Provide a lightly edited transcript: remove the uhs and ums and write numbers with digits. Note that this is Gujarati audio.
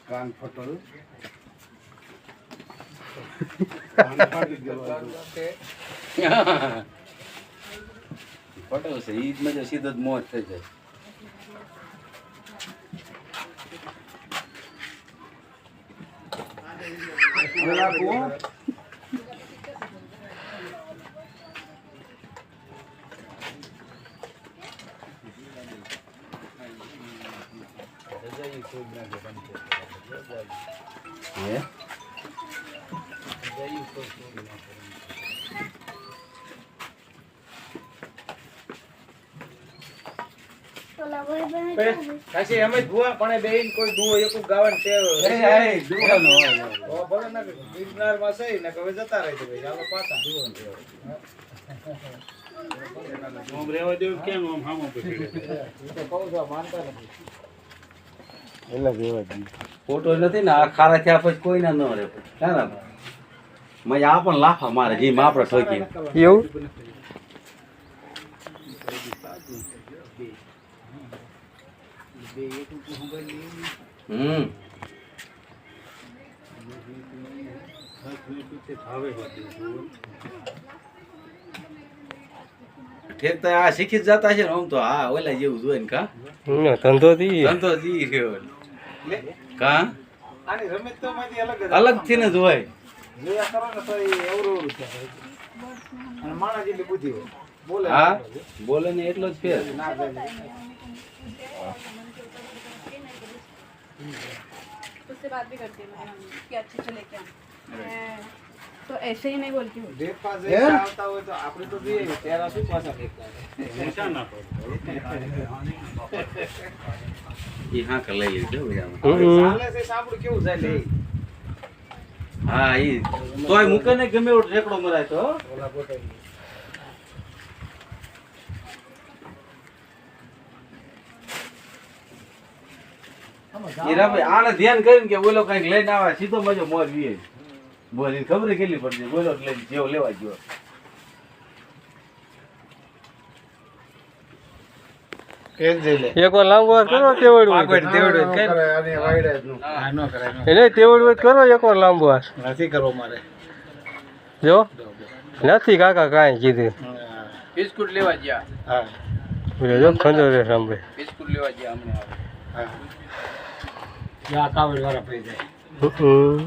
કાન ફોટો ફોટો છે ઈ જ મજા સીધો જ મોત થઈ જાય. કાશી એમ જ ભૂવા પણ બેન કોઈ દુઓ એક ગાવાનું છે દુવાનો હોય. ઓ ભલે ને ગિરનાર માં સહી ને હવે જતા રહી ભાઈ ચાલો પાછા દુઓ આમ રહેવા દેવું કેમ આમ હામો પકડી તો કહું છું માનતા નથી એટલે દેવા જ ફોટો નથી ને આ ખારા થયા પછી કોઈ ના ન રહે ના મજા આ પણ લાફા મારે જીમ આપણે ઠોકી એવું ઠેક તો આ શીખી જ જતા છે ને આમ તો હા ઓલા જેવું જોઈએ ને કા ધંધો થી ધંધો જી રહ્યો કા આની રમત તો માંથી અલગ થી ને જોવાય જોયા કરો ને તો એ એવરું છે અને માણસ જેટલી બુદ્ધિ હોય બોલે હા બોલે ને એટલો જ ફેર ના જાય उससे बात भी करती हूँ मैं कि अच्छे से लेके आऊँ तो ऐसे ही नहीं बोलती हूँ દેખ પાસે આવતા હોય તો આપણે તો જોઈએ ત્યારે શું પાછા દેખતા નુકસાન ના પડે. ઈ હા કે લઈ લેજો ચાલે છે સાંભળું કેવું જાય લે હા ઈ તોય મૂકે ને ગમે એવો રેકડો મરાય તો ઓલા પોતે હીરાભાઈ આને ધ્યાન કર્યું કે બોલો કઈક લઈને આવે સીધો મજો મોર વીએ બોલી ખબર કેટલી પડતી બોલો લઈને જેવો લેવા ગયો એક વાર લાંબુ વાત કરો તેવડું આની વાયડે જ નું આ ન કરાય એને તેવડું કરો એક વાર લાંબુ વાત નથી કરવો મારે જો નથી કાકા કાંઈ કીધું બિસ્કુટ લેવા ગયા હા બોલે જો ખંડો રે સાંભળે બિસ્કુટ લેવા ગયા હમણાં હા યા કાવડ વાળા પૈ જાય હમ